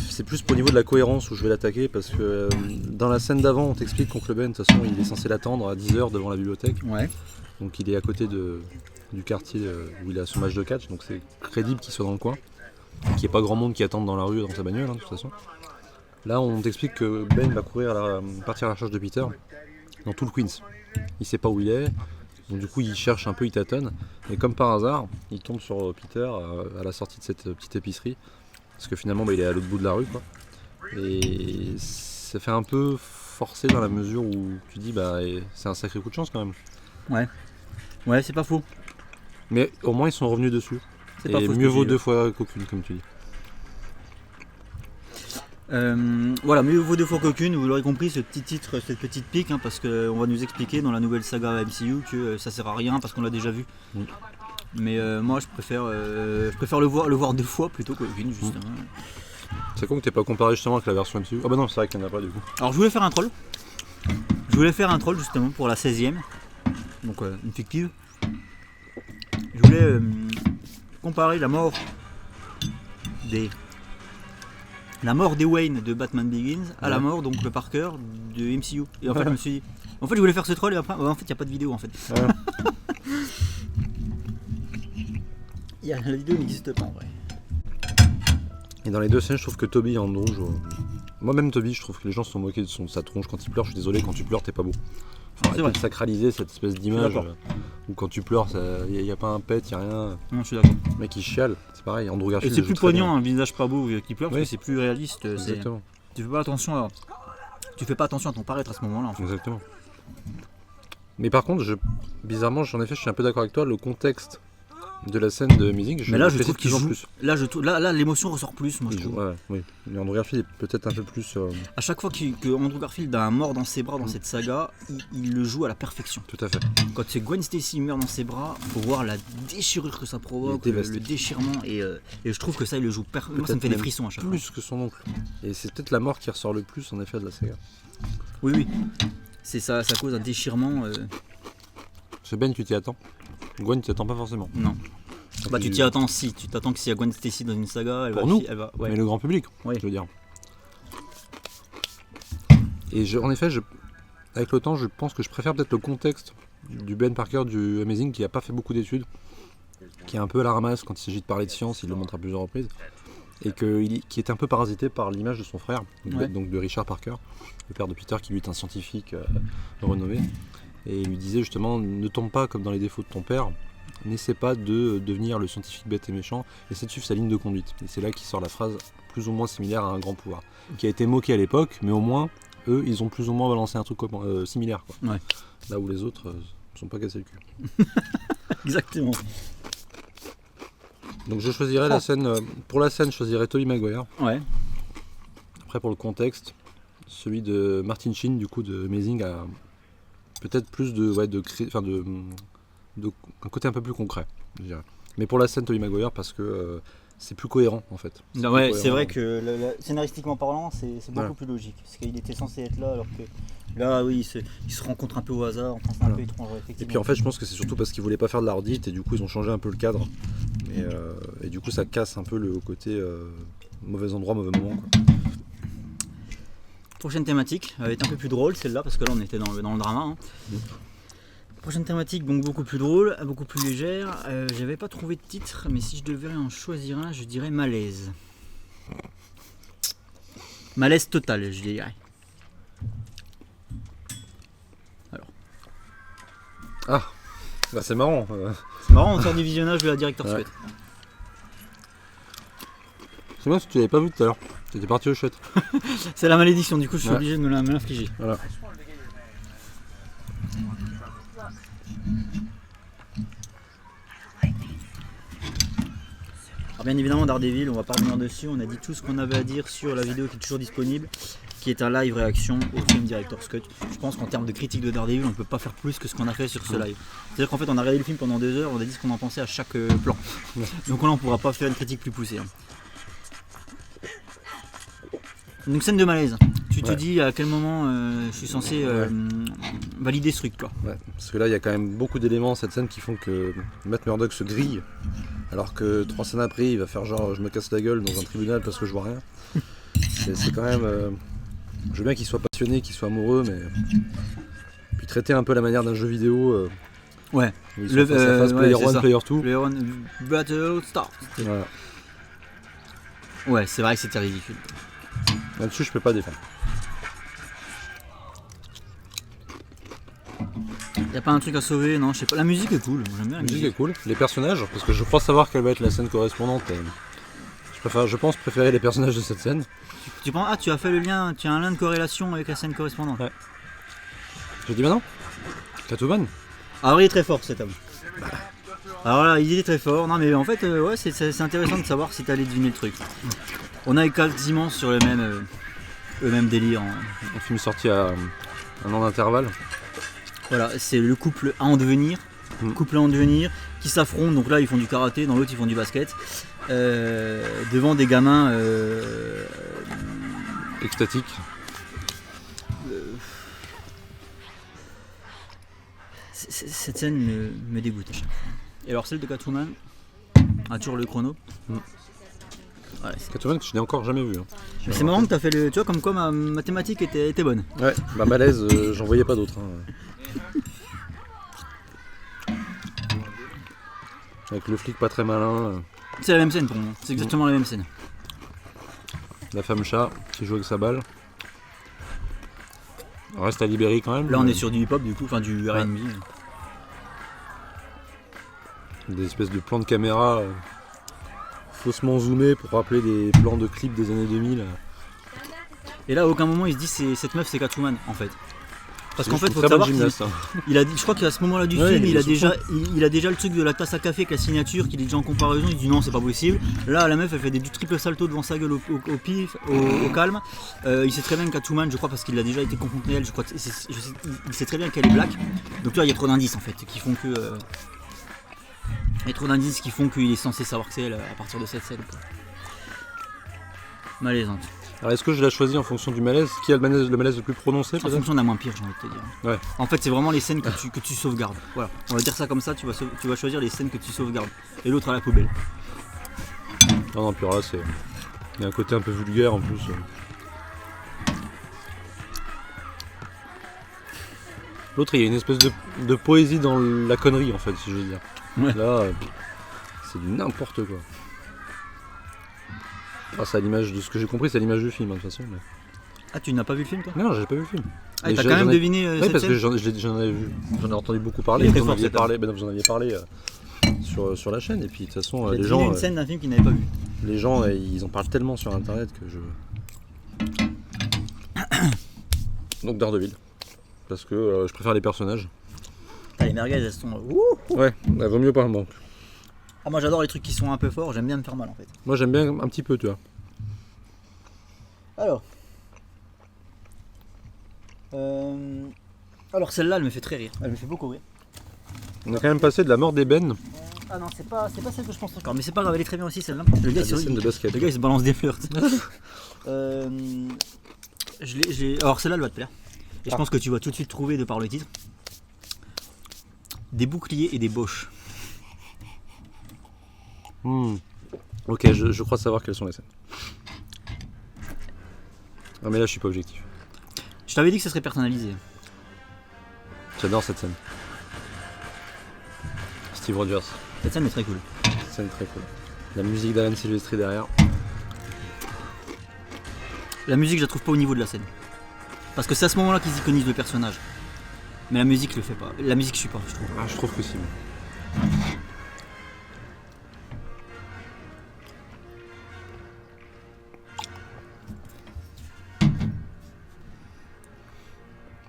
c'est plus pour le niveau de la cohérence où je vais l'attaquer, parce que dans la scène d'avant, on t'explique qu'Oncle Ben, de toute façon, il est censé l'attendre à 10h devant la bibliothèque, Ouais. donc il est à côté du quartier où il a son match de catch, donc c'est crédible qu'il soit dans le coin, qu'il n'y ait pas grand monde qui attende dans la rue dans sa bagnole, hein, de toute façon. Là, on t'explique que Ben va partir à la recherche de Peter dans tout le Queens. Il sait pas où il est, donc du coup il cherche un peu, il tâtonne, et comme par hasard, il tombe sur Peter à la sortie de cette petite épicerie, parce que finalement il est à l'autre bout de la rue, quoi. Et ça fait un peu forcé dans la mesure où tu dis c'est un sacré coup de chance quand même. Ouais, c'est pas faux. Mais au moins ils sont revenus dessus. C'est pas Et faux, mieux vaut ce que tu dis, 2 fois qu'aucune, comme tu dis. Voilà, mieux vaut 2 fois qu'aucune, vous l'aurez compris, ce petit titre, cette petite pique, hein, parce qu'on va nous expliquer dans la nouvelle saga MCU que ça sert à rien parce qu'on l'a déjà vu. Mais moi je préfère le voir 2 fois plutôt qu'aucune, justement. C'est con que t'aies pas comparé justement avec la version MCU. Ah bah non, c'est vrai qu'il n'y en a pas du coup. Alors je voulais faire un troll. Je voulais faire un troll justement pour la 16e. Donc une fictive. Je voulais comparer la mort des Wayne de Batman Begins à la mort donc le Parker de MCU. Et en fait je me suis dit. En fait je voulais faire ce troll et après en fait il n'y a pas de vidéo en fait. La vidéo n'existe pas en vrai. Et dans les 2 scènes, je trouve que Toby en Andrew. Moi-même, Toby, je trouve que les gens se sont moqués de sa tronche quand il pleure. Je suis désolé, quand tu pleures, t'es pas beau. Faut arrêter de sacraliser cette espèce d'image où quand tu pleures, il n'y a pas un pet, il n'y a rien. Non, je suis d'accord. Le mec il chiale, c'est pareil. Andrew Garfield. Et c'est plus poignant un visage pas beau qui pleure parce que c'est plus réaliste. Exactement. Tu fais pas attention à ton paraître à ce moment-là. En fait. Exactement. Mais par contre, bizarrement, en effet, je suis un peu d'accord avec toi. Le contexte de la scène de Amazing, mais là je trouve qu'il joue plus. Là l'émotion ressort plus, moi je trouve. Ouais, oui. Mais Andrew Garfield est peut-être un peu plus. À chaque fois que Andrew Garfield a un mort dans ses bras dans cette saga, il le joue à la perfection. Tout à fait. Quand c'est Gwen Stacy meurt dans ses bras, faut voir la déchirure que ça provoque, le déchirement et je trouve que ça il le joue parfaitement. Moi ça me fait des frissons à chaque fois. Plus que son oncle. Et c'est peut-être la mort qui ressort le plus en effet de la saga. Oui. C'est ça cause un déchirement. C'est Ben, tu t'y attends. Gwen, tu t'y attends pas forcément. Non. Bah tu t'y attends si, tu t'attends que s'il y a Gwen Stacy dans une saga, elle va. Mais le grand public, je veux dire. Et en effet, avec le temps, je pense que je préfère peut-être le contexte du Ben Parker du Amazing qui a pas fait beaucoup d'études, qui est un peu à la ramasse quand il s'agit de parler de science, il le montre à plusieurs reprises, et qui est un peu parasité par l'image de son frère, donc de Richard Parker, le père de Peter, qui lui est un scientifique renommé, et il lui disait justement ne tombe pas comme dans les défauts de ton père. N'essaie pas de devenir le scientifique bête et méchant, essaie de suivre sa ligne de conduite. Et c'est là qu'il sort la phrase plus ou moins similaire à un grand pouvoir, qui a été moqué à l'époque, mais au moins, eux, ils ont plus ou moins balancé un truc similaire. Quoi. Ouais. Là où les autres ne sont pas cassés le cul. Exactement. Donc je choisirais la scène, pour la scène, je choisirais Tobey Maguire. Ouais. Après pour le contexte, celui de Martin Sheen, du coup de Amazing, a peut-être plus un côté un peu plus concret, je dirais. Mais pour la scène Tobey Maguire parce que c'est plus cohérent en fait. C'est vrai que scénaristiquement parlant c'est beaucoup plus logique parce qu'il était censé être là alors que là oui il se rencontre un peu au hasard, enfin c'est un peu étrange effectivement. Et puis en fait je pense que c'est surtout parce qu'ils voulaient pas faire de la redite et du coup ils ont changé un peu le cadre et du coup ça casse un peu le côté mauvais endroit, mauvais moment quoi. Prochaine thématique, elle est un peu plus drôle celle-là parce que là on était dans le drama. Hein. Prochaine thématique, donc beaucoup plus drôle, beaucoup plus légère. J'avais pas trouvé de titre, mais si je devais en choisir un, je dirais malaise. Malaise total, je dirais. Alors. Ah, bah c'est marrant. C'est marrant, on sort du visionnage de la Director's Cut. C'est bien si tu l'avais pas vu tout à l'heure. Tu étais parti au chouette. C'est la malédiction, du coup je suis obligé de me l'infliger. Voilà. Alors bien évidemment Daredevil, on va pas revenir dessus, on a dit tout ce qu'on avait à dire sur la vidéo qui est toujours disponible, qui est un live réaction au film Director's Cut. Je pense qu'en termes de critique de Daredevil, on peut pas faire plus que ce qu'on a fait sur ce live. C'est-à-dire qu'en fait on a regardé le film pendant 2 heures, on a dit ce qu'on en pensait à chaque plan. Donc là on pourra pas faire une critique plus poussée. Hein. Donc scène de malaise. Tu te dis à quel moment je suis censé valider ce truc quoi. Ouais, parce que là il y a quand même beaucoup d'éléments dans cette scène qui font que Matt Murdock se grille alors que 3 scènes après il va faire genre je me casse la gueule dans un tribunal parce que je vois rien. C'est quand même... je veux bien qu'il soit passionné, qu'il soit amoureux, mais... Puis traiter un peu la manière d'un jeu vidéo... Ouais. Le face player 1, player 2. Player 1, battle start. Voilà. Ouais, c'est vrai que c'était ridicule. Là-dessus, je peux pas défendre. Y'a pas un truc à sauver, non, je sais pas. La musique est cool, j'aime bien La musique est cool. Les personnages, parce que je crois savoir quelle va être la scène correspondante. Je pense préférer les personnages de cette scène. Tu penses, tu as fait le lien, tu as un lien de corrélation avec la scène correspondante. Ouais. J'ai dit maintenant Catwoman. Alors il est très fort cet homme. Alors là, il est très fort. Non mais en fait, ouais, c'est intéressant de savoir si t'allais deviner le truc. On est quasiment sur le même délire. Un film sorti à un an d'intervalle. Voilà, c'est le couple à en devenir. Couple à en devenir, qui s'affrontent. Donc là, ils font du karaté, dans l'autre, ils font du basket. Devant des gamins Extatique. Cette scène me dégoûte à chaque fois. Et alors celle de Catwoman a toujours le chrono. Ouais, Catwoman que je n'ai encore jamais vu. Hein. Mais c'est marrant que tu as fait le. Tu vois, comme quoi ma mathématique était bonne. Ouais, bah malaise, j'en voyais pas d'autres. Hein. Avec le flic pas très malin. C'est la même scène pour moi, c'est exactement la même scène. La femme chat qui joue avec sa balle. On reste à Libéry quand même. Là on est sur du hip-hop du coup, enfin du R&B. Des espèces de plans de caméra faussement zoomés pour rappeler des plans de clips des années 2000. Et là à aucun moment il se dit cette meuf c'est Catwoman en fait. Parce C'est qu'en fait une faut très bonne savoir gymnaste. il a dit, je crois qu'à ce moment là du Ouais, film il a déjà le truc de la tasse à café avec la signature qu'il est déjà en comparaison, il dit non c'est pas possible. Là la meuf elle fait du triple salto devant sa gueule au pif, au calme. Il sait très bien que Catwoman je crois parce qu'il a déjà été confronté à elle, je crois il sait très bien qu'elle est black. Donc là il y a trop d'indices en fait qui font que il y a trop d'indices qui font qu'il est censé savoir que c'est elle à partir de cette scène. Malaisante. Alors est-ce que je l'ai choisi en fonction du malaise? Qui a le malaise le plus prononcé En peut-être? fonction de la moins pire, j'ai envie de te dire. Ouais. En fait, c'est vraiment les scènes que tu sauvegardes. Voilà. On va dire ça comme ça, tu vas choisir les scènes que tu sauvegardes. Et l'autre à la poubelle. Non, puis alors là, il y a un côté un peu vulgaire en plus. L'autre, il y a une espèce de poésie dans la connerie en fait, si je veux dire. Ouais. Là, c'est du n'importe quoi. Ah, c'est à l'image de ce que j'ai compris, c'est à l'image du film, hein, de toute façon. Mais... Ah, tu n'as pas vu le film toi? Non, j'ai pas vu le film. Ah, t'as quand même deviné Oui, cette parce que scène j'en ai entendu beaucoup parler. Il est très Vous en fort, aviez cet parlé, vous en aviez parlé sur la chaîne. Et puis de toute façon, Il a les deviné gens, une scène d'un film qu'il n'avait pas vu. les gens, ils en parlent tellement sur internet que je. Donc Daredevil. Parce que je préfère les personnages. Ah, les merguez, elles sont. Ouais, bah, vaut mieux pas. Bon. Ah, moi j'adore les trucs qui sont un peu forts, j'aime bien me faire mal en fait. Moi j'aime bien un petit peu, tu vois. Alors celle-là, elle me fait très rire. Elle me fait beaucoup rire. On a quand même passé de la mort d'ébène Ah non, c'est pas celle que je pense encore. Mais c'est pas grave, elle est très bien aussi celle-là. Le à gars, des scènes de basket. il se balance des fleurs. Alors celle-là, elle va te plaire. Et je pense que tu vas tout de suite trouver de par le titre. Des boucliers et des boches. Ok, je crois savoir quelles sont les scènes. Ah mais là je suis pas objectif. Je t'avais dit que ça serait personnalisé. J'adore cette scène. Steve Rogers, Cette scène est très cool. cette scène très cool. La musique d'Alan Silvestri derrière. La musique, je la trouve pas au niveau de la scène. Parce que c'est à ce moment-là qu'ils iconisent le personnage. Mais la musique le fait pas. La musique suit pas, je trouve. Ah je trouve que si.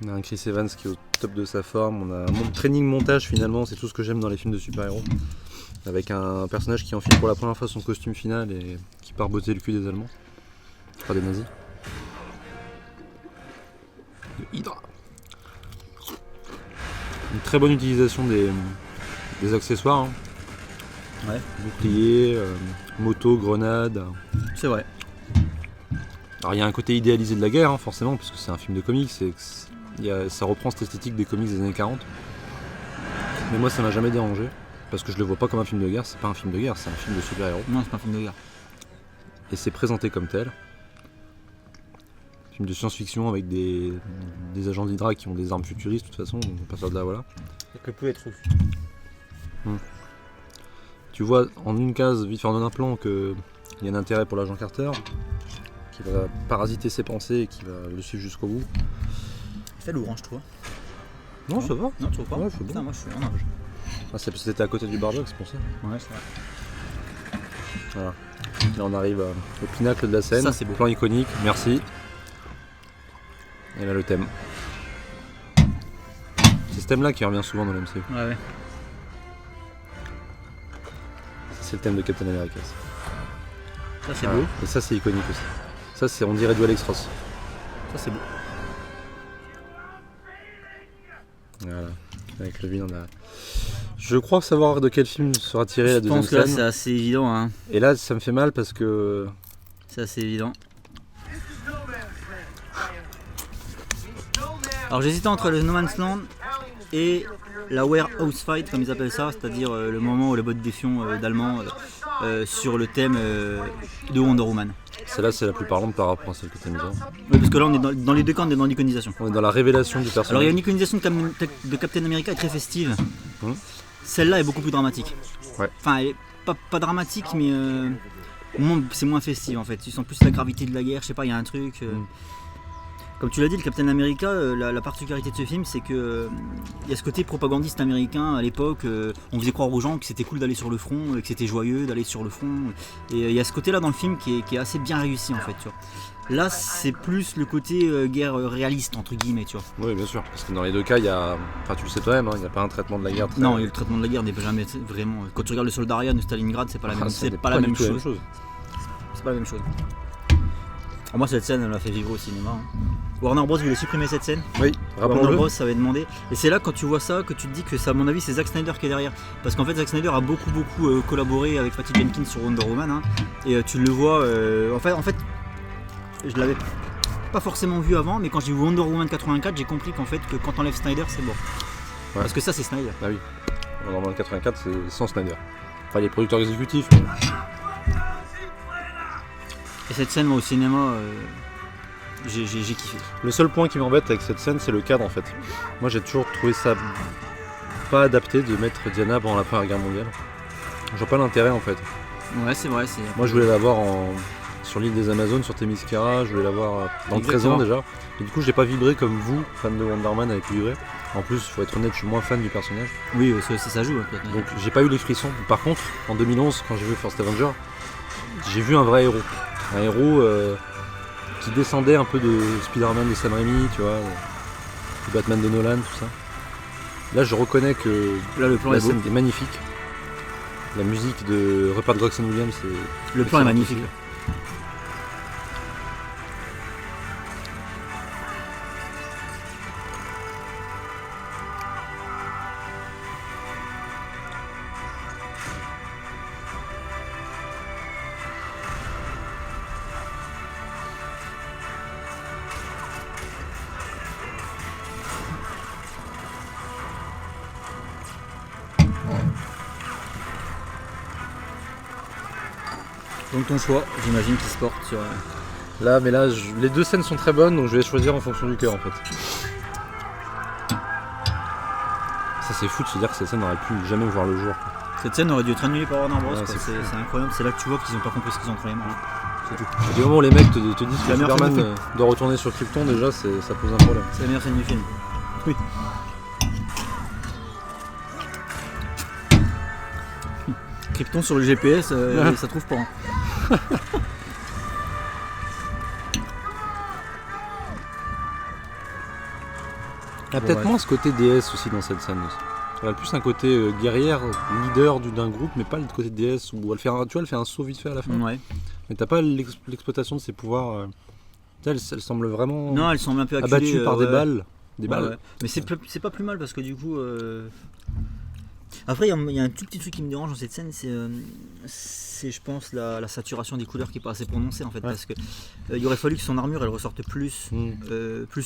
On a un Chris Evans qui est au top de sa forme, on a un training montage finalement, c'est tout ce que j'aime dans les films de super-héros. Avec un personnage qui enfile pour la première fois son costume final et qui part botter le cul des Allemands. Enfin des nazis. De Hydra. Une très bonne utilisation des accessoires. Hein. Ouais. Bouclier, moto, grenade. C'est vrai. Alors il y a un côté idéalisé de la guerre, hein, forcément, parce que c'est un film de comics, ça reprend cette esthétique des comics des années 40. Mais moi ça m'a jamais dérangé, parce que je le vois pas comme un film de guerre, c'est pas un film de guerre, c'est un film de super-héros. Non, c'est pas un film de guerre. Et c'est présenté comme tel. Film de science-fiction avec des agents d'Hydra qui ont des armes futuristes de toute façon, donc à partir de là voilà. Avec le poulet rouge. Tu vois en une case, vite fait en un plan, qu'il y a un intérêt pour l'agent Carter, qui va parasiter ses pensées et qui va le suivre jusqu'au bout. Il fait lourd, hein, je trouve. Non, ça va. Non, tu trouves pas? Ouais, c'est bon. Putain, moi je suis en âge. Ah, c'est parce que c'était à côté du barjac, c'est pour ça. Ouais, c'est vrai. Voilà. Là on arrive au pinacle de la scène. Ça, c'est beau. Plan iconique, merci. Et là le thème. C'est ce thème là qui revient souvent dans l'MCU. Ouais. C'est le thème de Captain America. Ça, c'est Voilà. beau. Et ça c'est iconique aussi. Ça c'est, on dirait du Alex Ross. Ça, c'est beau. Voilà. Avec le vide on a... Je crois savoir de quel film sera tirée la Je deuxième pense que là, scène. c'est assez évident. Hein. Et là ça me fait mal parce que... C'est assez évident. Alors j'hésitais entre le No Man's Land et la Warehouse Fight, comme ils appellent ça, c'est-à-dire le moment où la botte défiant d'Allemands sur le thème de Wonder Woman. Celle-là c'est la plus parlante par rapport à celle que tu as mise. Oui, parce que là on est dans les deux camps, on est dans l'iconisation. On est dans la révélation du personnage. Alors il y a une iconisation de Captain America très festive. Celle-là est beaucoup plus dramatique. Ouais. Enfin, elle est pas dramatique, mais c'est moins festif en fait. Tu sens plus la gravité de la guerre, je sais pas, il y a un truc. Comme tu l'as dit, le Captain America, la particularité de ce film, c'est que il y a ce côté propagandiste américain à l'époque. On faisait croire aux gens que c'était cool d'aller sur le front, que c'était joyeux d'aller sur le front. Et il y a ce côté-là dans le film qui est assez bien réussi en fait. Tu vois. Là, c'est plus le côté guerre réaliste entre guillemets, tu vois. Oui, bien sûr, parce que dans les deux cas, il y a, enfin tu le sais toi-même, hein, il n'y a pas un traitement de la guerre. Très... Non, le traitement de la guerre n'est jamais vraiment. Quand tu regardes le soldat Ryan de Stalingrad, c'est pas la même, c'est pas la même du tout chose. C'est pas la même chose. Alors moi, cette scène, elle m'a fait vivre au cinéma. Hein. Warner Bros voulait supprimer cette scène. Oui, Warner rappelons-le. Bros ça avait demandé. Et c'est là quand tu vois ça que tu te dis que ça, à mon avis, c'est Zack Snyder qui est derrière. Parce qu'en fait, Zack Snyder a beaucoup collaboré avec Patty Jenkins sur Wonder Woman. Hein. Et tu le vois. En fait, je l'avais pas forcément vu avant, mais quand j'ai vu Wonder Woman 84, j'ai compris qu'en fait, que quand t'enlèves Snyder, c'est bon. Ouais. Parce que ça, c'est Snyder. Ah oui, Wonder 84, c'est sans Snyder. Enfin, les producteurs exécutifs. Mais... Et cette scène, moi, au cinéma, j'ai kiffé. Le seul point qui m'embête avec cette scène, c'est le cadre en fait. Moi, j'ai toujours trouvé ça pas adapté de mettre Diana pendant la Première Guerre mondiale. Je vois pas l'intérêt en fait. Ouais, c'est vrai. Moi, je voulais la voir sur l'île des Amazones, sur Themyscira, je voulais la voir dans le présent déjà. Et du coup, j'ai pas vibré comme vous, fan de Wonder Man, avec vibré. En plus, faut être honnête, je suis moins fan du personnage. Oui, ça joue. Donc, j'ai pas eu les frissons. Par contre, en 2011, quand j'ai vu First Avenger, j'ai vu un vrai héros. Un héros qui descendait un peu de Spider-Man de Sam Raimi, tu vois, du Batman de Nolan, tout ça. Là, je reconnais que là, le plan la est beau. scène est magnifique. La musique de Rupert Gregson-Williams, c'est... Le plan est magnifique. Donc ton choix, j'imagine qu'il se porte sur... Là, mais là, les deux scènes sont très bonnes, donc je vais choisir en fonction du cœur en fait. Ça c'est fou de se dire que cette scène n'aurait pu jamais voir le jour. Quoi. Cette scène aurait dû être annulée par Warner Bros. Ouais, quoi. c'est C'est incroyable, c'est là que tu vois qu'ils n'ont pas compris ce qu'ils ont entre les mains. C'est tout. Du moment où les mecs te disent que La meilleure scène Superman du doit retourner sur Krypton, déjà ça pose un problème. C'est la meilleure scène du film. Oui. Krypton sur le GPS, ça trouve pas. Hein. Il y a Bon, peut-être ouais. moins ce côté déesse aussi dans cette scène. Elle a plus un côté guerrière, leader d'un groupe, mais pas le côté déesse où elle fait un saut vite fait à la fin. Ouais. Mais t'as pas l'exploitation de ses pouvoirs. Elle semble vraiment Non, elle semble un peu acculée. abattue par des ouais. balles. Des Ouais, balles. ouais. Mais c'est pas plus mal parce que du coup. Après, il y a un tout petit truc qui me dérange dans cette scène, c'est je pense la saturation des couleurs qui est pas assez prononcée en fait, parce que il aurait fallu que son armure elle ressorte plus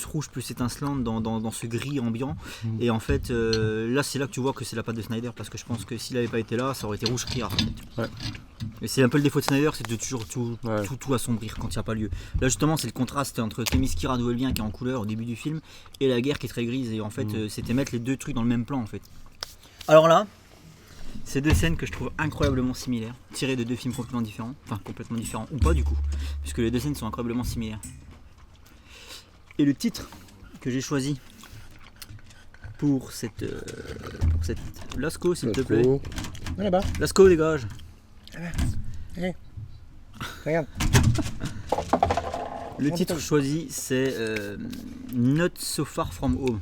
rouge, plus étincelante dans ce gris ambiant. Et en fait, là c'est là que tu vois que c'est la patte de Snyder, parce que je pense que s'il avait pas été là, ça aurait été rouge criard. En fait. Ouais. Et c'est un peu le défaut de Snyder, c'est de toujours tout assombrir quand il n'y a pas lieu. Là justement, c'est le contraste entre Themyscira d'où elle vient qui est en couleur au début du film et la guerre qui est très grise. Et en fait, c'était mettre les deux trucs dans le même plan en fait. Alors là, Ces deux scènes que je trouve incroyablement similaires, tirées de deux films complètement différents, enfin complètement différents ou pas du coup, puisque les deux scènes sont incroyablement similaires. Et le titre que j'ai choisi pour cette Lasco, s'il te plaît. Là-bas. Lasco, dégage. Regarde. Le titre choisi c'est Not So Far From Home.